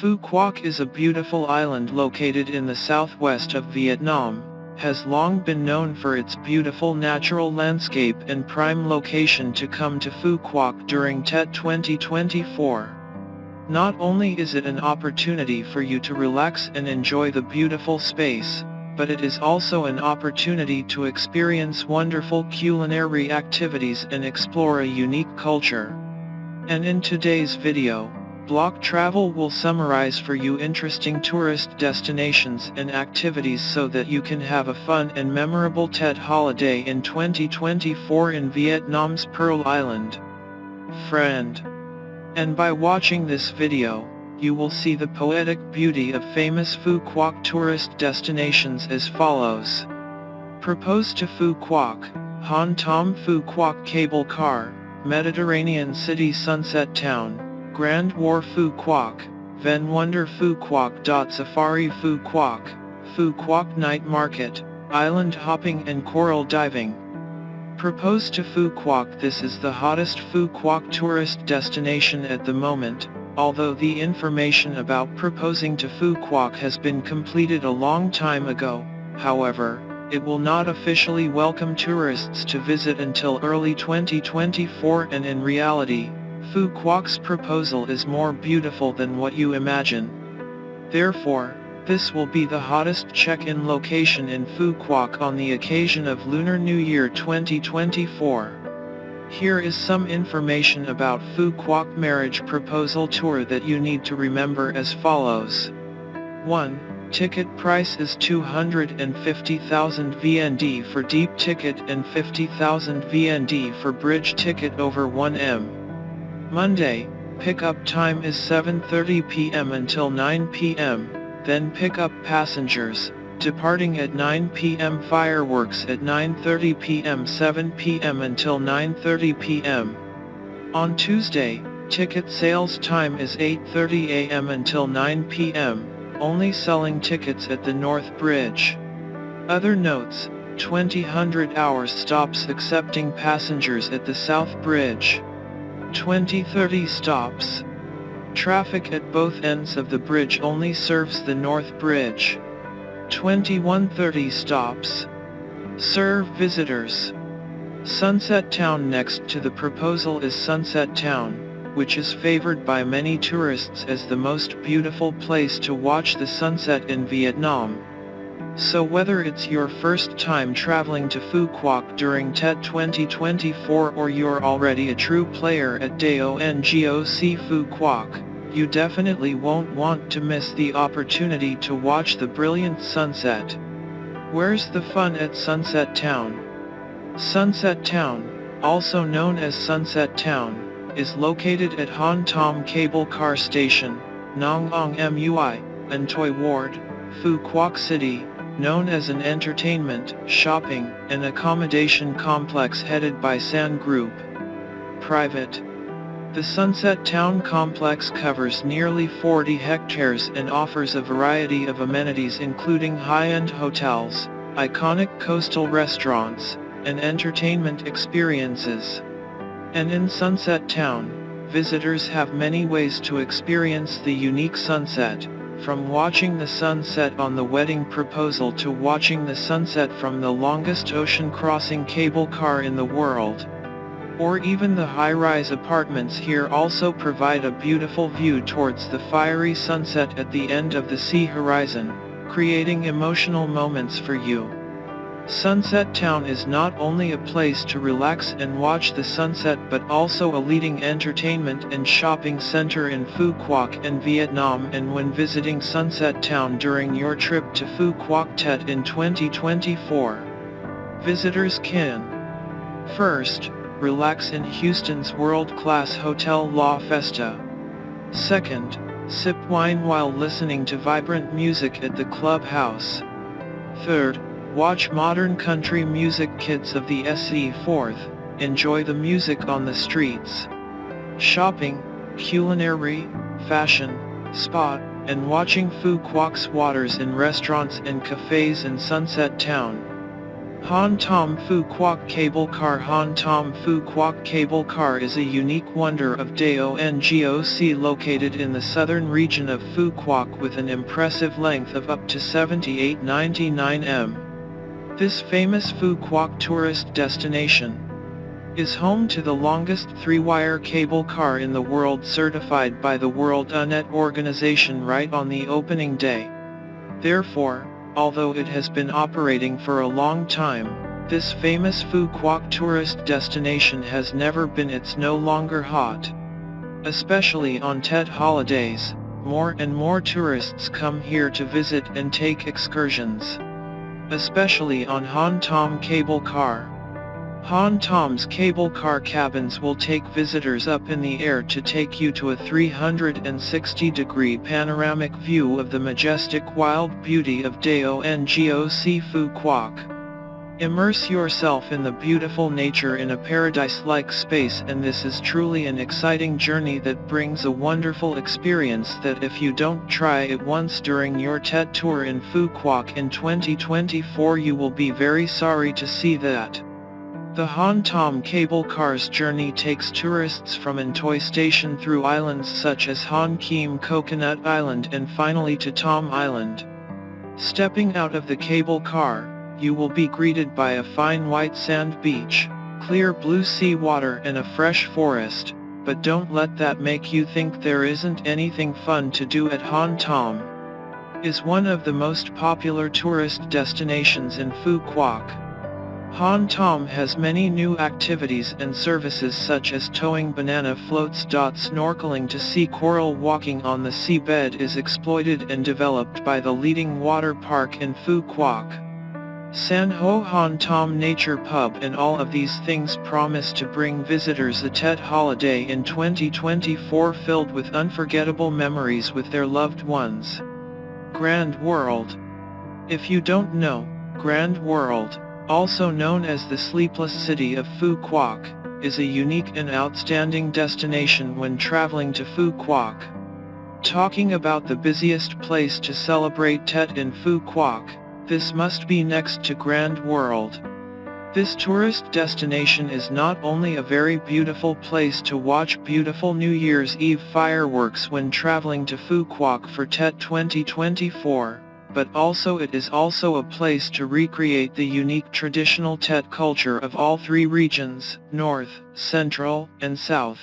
Phu Quoc is a beautiful island located in the southwest of Vietnam, has long been known for its beautiful natural landscape and prime location to come to Phu Quoc during Tet 2024. Not only is it an opportunity for you to relax and enjoy the beautiful space, but it is also an opportunity to experience wonderful culinary activities and explore a unique culture. And in today's video, Block Travel will summarize for you interesting tourist destinations and activities so that you can have a fun and memorable Tet holiday in 2024 in Vietnam's Pearl Island. Friend. And by watching this video, you will see the poetic beauty of famous Phu Quoc tourist destinations as follows. Propose to Phu Quoc, Hon Thom Phu Quoc Cable Car, Mediterranean City Sunset Town, Grand War Phu Quoc, Ven Wonder Phu Quoc.Safari Phu Quoc, Phu Quoc Night Market, Island Hopping and Coral Diving. Propose to Phu Quoc. This is the hottest Phu Quoc tourist destination at the moment, although the information about proposing to Phu Quoc has been completed a long time ago. However, it will not officially welcome tourists to visit until early 2024, and in reality, Phu Quoc's proposal is more beautiful than what you imagine. Therefore, this will be the hottest check-in location in Phu Quoc on the occasion of Lunar New Year 2024. Here is some information about Phu Quoc marriage proposal tour that you need to remember as follows. 1. Ticket price is 250,000 VND for deep ticket and 50,000 VND for bridge ticket over 1M. Monday, pickup time is 7:30 p.m. until 9 p.m., then pick up passengers, departing at 9 p.m. Fireworks at 9:30 p.m. 7 p.m. until 9:30 p.m. On Tuesday, ticket sales time is 8:30 a.m. until 9 p.m., only selling tickets at the North Bridge. Other notes, 20:00 hours stops accepting passengers at the South Bridge. 20:30 stops. Traffic at both ends of the bridge only serves the North Bridge. 21:30 stops. Serve visitors. Sunset Town. Next to the proposal is Sunset Town, which is favored by many tourists as the most beautiful place to watch the sunset in Vietnam. So whether it's your first time traveling to Phu Quoc during Tet 2024 or you're already a true player at Dong Phu Quoc, you definitely won't want to miss the opportunity to watch the brilliant sunset. Where's the fun at Sunset Town? Sunset Town, also known as Sunset Town, is located at Hon Thom Cable Car Station, Nong Ong Mui, An Toi Ward, Phu Quoc City, known as an entertainment, shopping, and accommodation complex headed by San Group. Private. The Sunset Town complex covers nearly 40 hectares and offers a variety of amenities including high-end hotels, iconic coastal restaurants, and entertainment experiences. And in Sunset Town, visitors have many ways to experience the unique sunset, from watching the sunset on the wedding proposal to watching the sunset from the longest ocean crossing cable car in the world. Or even the high-rise apartments here also provide a beautiful view towards the fiery sunset at the end of the sea horizon, creating emotional moments for you. Sunset Town is not only a place to relax and watch the sunset but also a leading entertainment and shopping center in Phu Quoc and Vietnam. And when visiting Sunset Town during your trip to Phu Quoc Tet in 2024, visitors can: first, relax in Houston's world-class hotel La Festa. Second, sip wine while listening to vibrant music at the clubhouse. Third, watch modern country music. Kids of the SE. Fourth, enjoy the music on the streets. Shopping, culinary, fashion, spa, and watching Phu Quoc's waters in restaurants and cafes in Sunset Town. Hon Thom Phu Quoc Cable Car. Hon Thom Phu Quoc Cable Car is a unique wonder of Quoc located in the southern region of Phu Quoc with an impressive length of up to 78-99 m. This famous Phu Quoc tourist destination is home to the longest three-wire cable car in the world, certified by the World Net Organization right on the opening day. Therefore, although it has been operating for a long time, this famous Phu Quoc tourist destination has never been. It's no longer hot. Especially on Tet holidays, more and more tourists come here to visit and take excursions. Especially on Hon Thom Cable Car. Hon Thom's cable car cabins will take visitors up in the air to take you to a 360-degree panoramic view of the majestic wild beauty of Quoc Phu Quoc. Immerse yourself in the beautiful nature in a paradise-like space, and this is truly an exciting journey that brings a wonderful experience that if you don't try it once during your Tet tour in Phu Quoc in 2024, you will be very sorry to see that. The Hon Thom Cable Car's journey takes tourists from Antoi Station through islands such as Hon Kim Coconut Island and finally to Thom Island. Stepping out of the cable car, you will be greeted by a fine white sand beach, clear blue sea water and a fresh forest, but don't let that make you think there isn't anything fun to do at Hon Thom. Is one of the most popular tourist destinations in Phu Quoc. Hon Thom has many new activities and services such as towing banana floats. Snorkeling to see coral. Walking on the seabed is exploited and developed by the leading water park in Phu Quoc. San Ho Hon Thom Nature Pub, and all of these things promise to bring visitors a Tet holiday in 2024 filled with unforgettable memories with their loved ones. Grand World. If you don't know, Grand World, also known as the Sleepless City of Phu Quoc, is a unique and outstanding destination when traveling to Phu Quoc. Talking about the busiest place to celebrate Tet in Phu Quoc, this must be next to Grand World. This tourist destination is not only a very beautiful place to watch beautiful New Year's Eve fireworks when traveling to Phu Quoc for Tet 2024, but also it is also a place to recreate the unique traditional Tet culture of all three regions, North, Central, and South.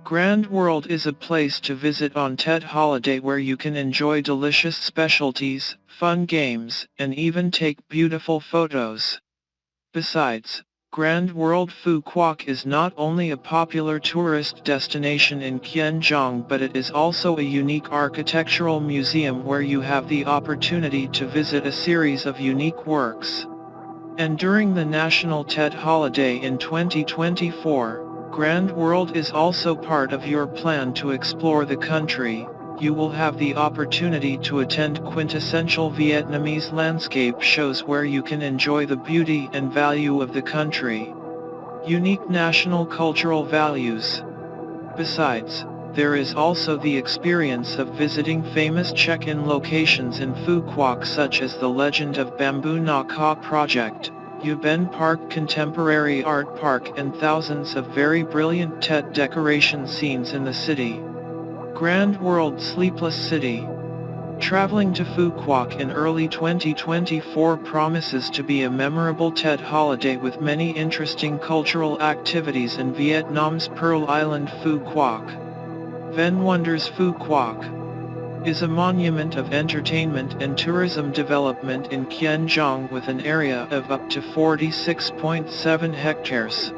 Grand World is a place to visit on Tet holiday where you can enjoy delicious specialties, fun games, and even take beautiful photos. Besides, Grand World Phu Quoc is not only a popular tourist destination in Kienzhong, but it is also a unique architectural museum where you have the opportunity to visit a series of unique works. And during the National Tet holiday in 2024, Grand World is also part of your plan to explore the country. You will have the opportunity to attend quintessential Vietnamese landscape shows where you can enjoy the beauty and value of the country. Unique national cultural values. Besides, there is also the experience of visiting famous check-in locations in Phu Quoc such as the Legend of Bamboo Na Ka Project, U Ben Park Contemporary Art Park, and thousands of very brilliant Tet decoration scenes in the city. Grand World Sleepless City. Traveling to Phu Quoc in early 2024 promises to be a memorable Tet holiday with many interesting cultural activities in Vietnam's Pearl Island. Phu Quoc. Ven Wonders. Phu Quoc is a monument of entertainment and tourism development in Kienzhong with an area of up to 46.7 hectares.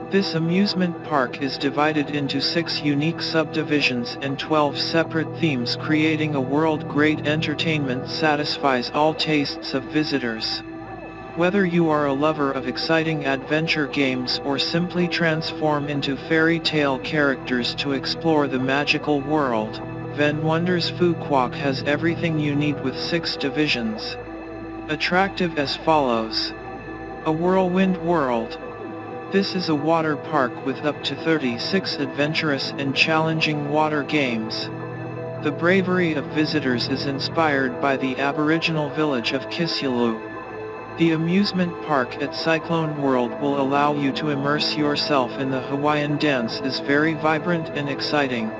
This amusement park is divided into 6 unique subdivisions and 12 separate themes, creating a world. Great entertainment satisfies all tastes of visitors. Whether you are a lover of exciting adventure games or simply transform into fairy tale characters to explore the magical world, Ven Wonders Phu Quoc has everything you need with 6 divisions. Attractive as follows. A whirlwind world. This is a water park with up to 36 adventurous and challenging water games. The bravery of visitors is inspired by the Aboriginal village of Kisiulu. The amusement park at Cyclone World will allow you to immerse yourself in the Hawaiian dance is very vibrant and exciting.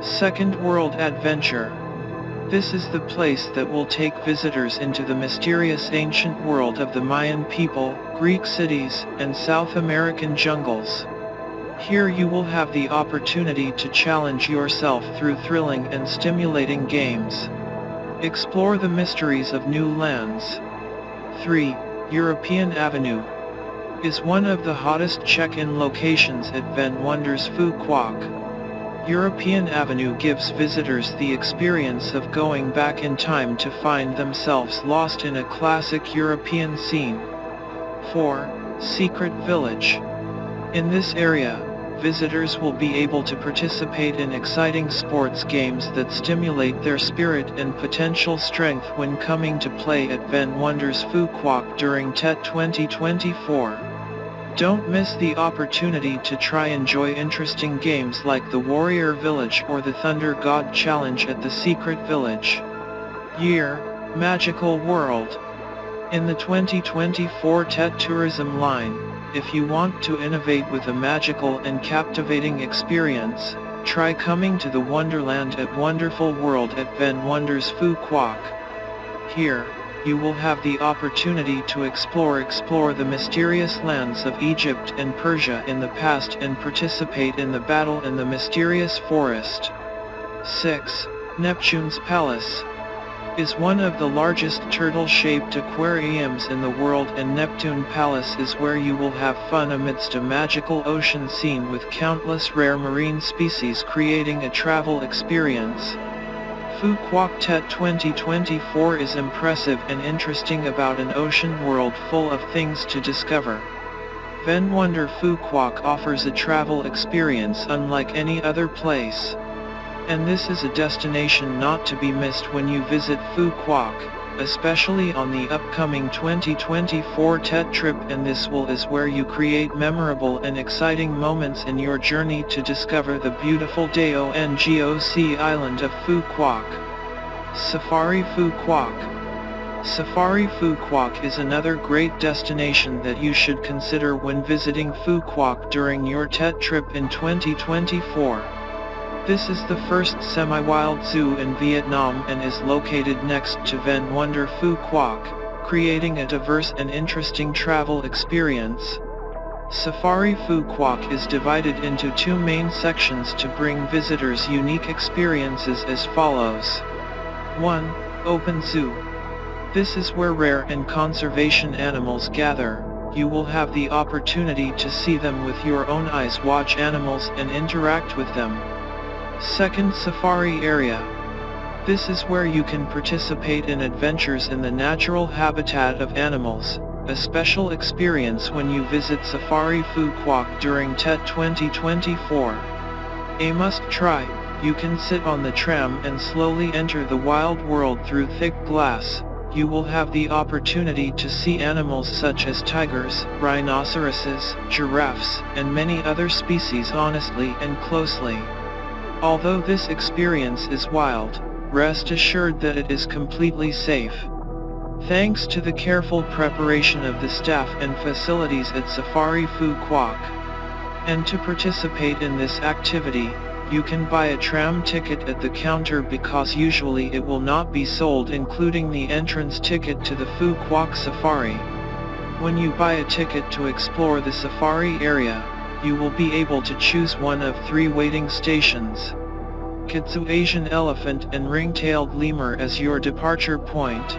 Second World Adventure. This is the place that will take visitors into the mysterious ancient world of the Mayan people, Greek cities, and South American jungles. Here you will have the opportunity to challenge yourself through thrilling and stimulating games. Explore the mysteries of new lands. 3. European Avenue is one of the hottest check-in locations at Van Wonders Phu Quoc. European Avenue gives visitors the experience of going back in time to find themselves lost in a classic European scene. 4. Secret Village. In this area, visitors will be able to participate in exciting sports games that stimulate their spirit and potential strength when coming to play at Van Wonders Phu Quoc during TET 2024. Don't miss the opportunity to try enjoy interesting games like the Warrior Village or the Thunder God Challenge at the Secret Village. Year, Magical World. In the 2024 TET Tourism line, if you want to innovate with a magical and captivating experience, try coming to the Wonderland at Wonderful World at Van Wonders Phu Quoc. Here, you will have the opportunity to explore the mysterious lands of Egypt and Persia in the past and participate in the battle in the mysterious forest. 6. Neptune's Palace is one of the largest turtle-shaped aquariums in the world, and Neptune Palace is where you will have fun amidst a magical ocean scene with countless rare marine species, creating a travel experience. Phu Quoc TET 2024 is impressive and interesting about an ocean world full of things to discover. Van Wonder Phu Quoc offers a travel experience unlike any other place. And this is a destination not to be missed when you visit Phu Quoc, especially on the upcoming 2024 TET trip, and this is where you create memorable and exciting moments in your journey to discover the beautiful Donggoc island of Phu Quoc. Safari Phu Quoc. Safari Phu Quoc is another great destination that you should consider when visiting Phu Quoc during your TET trip in 2024. This is the first semi-wild zoo in Vietnam and is located next to Van Wonder Phu Quoc, creating a diverse and interesting travel experience. Safari Phu Quoc is divided into two main sections to bring visitors unique experiences as follows. 1. Open Zoo. This is where rare and conservation animals gather. You will have the opportunity to see them with your own eyes, watch animals and interact with them. 2nd Safari Area. This is where you can participate in adventures in the natural habitat of animals, a special experience when you visit Safari Phu Quoc during TET 2024. A must-try, you can sit on the tram and slowly enter the wild world through thick glass. You will have the opportunity to see animals such as tigers, rhinoceroses, giraffes, and many other species honestly and closely. Although this experience is wild, rest assured that it is completely safe. Thanks to the careful preparation of the staff and facilities at Safari Phu Quoc. And to participate in this activity, you can buy a tram ticket at the counter because usually it will not be sold, including the entrance ticket to the Phu Quoc Safari. When you buy a ticket to explore the safari area, you will be able to choose one of 3 waiting stations: Kitsu Asian elephant and ring-tailed lemur as your departure point.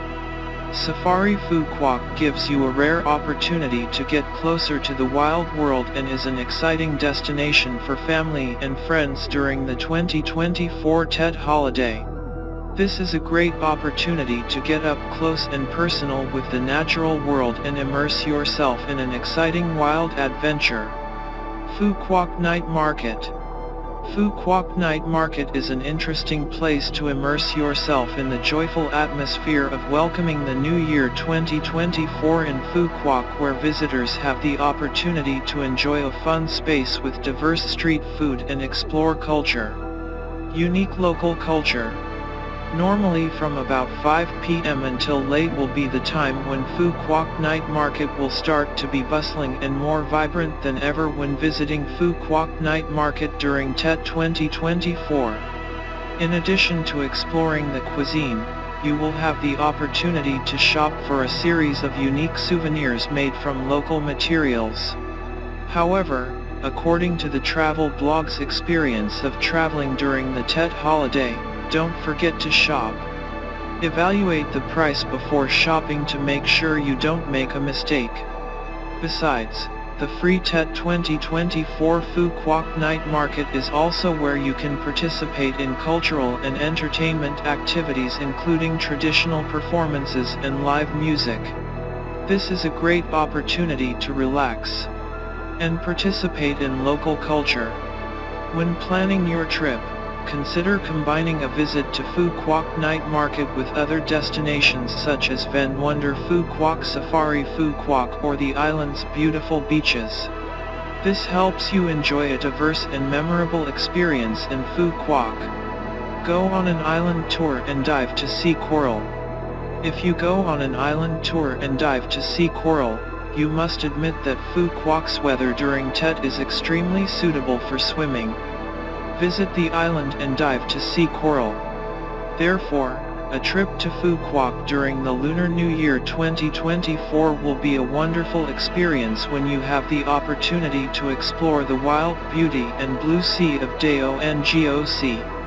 Safari Phu Quoc gives you a rare opportunity to get closer to the wild world and is an exciting destination for family and friends during the 2024 TET holiday. This is a great opportunity to get up close and personal with the natural world and immerse yourself in an exciting wild adventure. Phu Quoc Night Market. Phu Quoc Night Market is an interesting place to immerse yourself in the joyful atmosphere of welcoming the new year 2024 in Phu Quoc, where visitors have the opportunity to enjoy a fun space with diverse street food and explore culture. Unique local culture. Normally from about 5 p.m. until late will be the time when Phu Quoc night market will start to be bustling and more vibrant than ever when visiting Phu Quoc night market during Tet 2024. In addition to exploring the cuisine, you will have the opportunity to shop for a series of unique souvenirs made from local materials. However, according to the travel blog's experience of traveling during the Tet holiday, don't forget to shop. Evaluate the price before shopping to make sure you don't make a mistake. Besides, the free Tet 2024 Phu Quoc night market is also where you can participate in cultural and entertainment activities including traditional performances and live music. This is a great opportunity to relax and participate in local culture. When planning your trip, consider combining a visit to Phu Quoc night market with other destinations such as Van Wonder Phu Quoc.Safari Phu Quoc or the island's beautiful beaches. This helps you enjoy a diverse and memorable experience in Phu Quoc. Go on an island tour and dive to see coral. If you go on an island tour and dive to see coral, you must admit that Phu Quoc's weather during Tet is extremely suitable for swimming. Visit the island and dive to see coral. Therefore, a trip to Phu Quoc during the Lunar New Year 2024 will be a wonderful experience when you have the opportunity to explore the wild beauty and blue sea of Dao and Goc.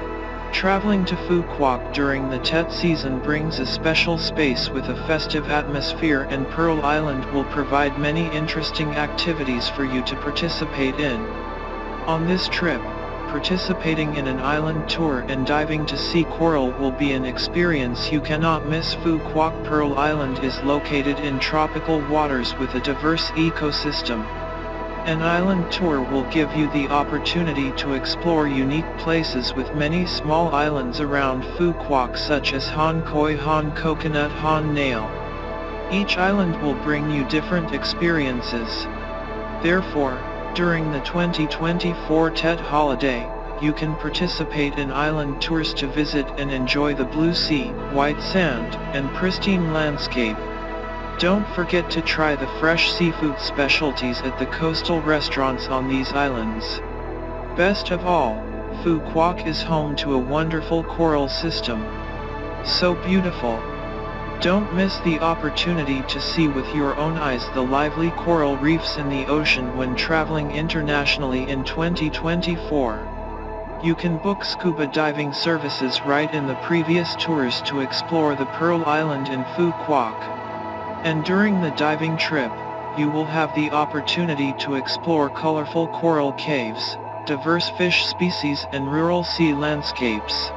Traveling to Phu Quoc during the Tet season brings a special space with a festive atmosphere, and Pearl Island will provide many interesting activities for you to participate in. On this trip, participating in an island tour and diving to see coral will be an experience you cannot miss. Phu Quoc Pearl Island is located in tropical waters with a diverse ecosystem. An island tour will give you the opportunity to explore unique places with many small islands around Phu Quoc such as Hon Khoi, Hon Coconut, Hon Nail. Each island will bring you different experiences. Therefore, during the 2024 Tet holiday, you can participate in island tours to visit and enjoy the blue sea, white sand, and pristine landscape. Don't forget to try the fresh seafood specialties at the coastal restaurants on these islands. Best of all, Phu Quoc is home to a wonderful coral system. So beautiful. Don't miss the opportunity to see with your own eyes the lively coral reefs in the ocean when traveling internationally in 2024. You can book scuba diving services right in the previous tours to explore the Pearl Island in Phu Quoc. And during the diving trip, you will have the opportunity to explore colorful coral caves, diverse fish species and rural sea landscapes.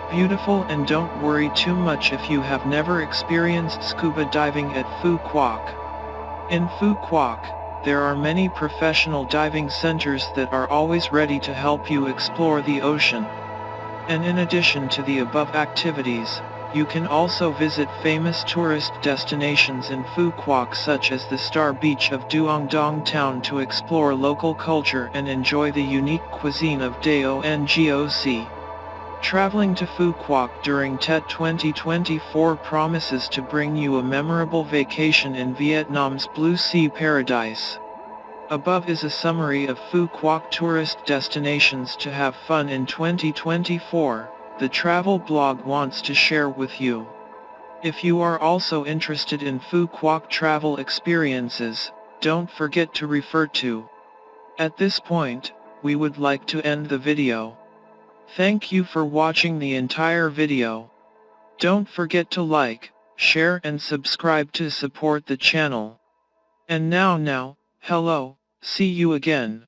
Beautiful, and don't worry too much if you have never experienced scuba diving at Phu Quoc. In Phu Quoc, there are many professional diving centers that are always ready to help you explore the ocean. And in addition to the above activities, you can also visit famous tourist destinations in Phu Quoc such as the Star Beach of Duong Dong Town to explore local culture and enjoy the unique cuisine of Dao and Goc. Traveling to Phu Quoc during Tet 2024 promises to bring you a memorable vacation in Vietnam's Blue Sea paradise. Above is a summary of Phu Quoc tourist destinations to have fun in 2024, the travel blog wants to share with you. If you are also interested in Phu Quoc travel experiences, don't forget to refer to. At this point, we would like to end the video. Thank you for watching the entire video. Don't forget to like, share and subscribe to support the channel. And now, hello, see you again.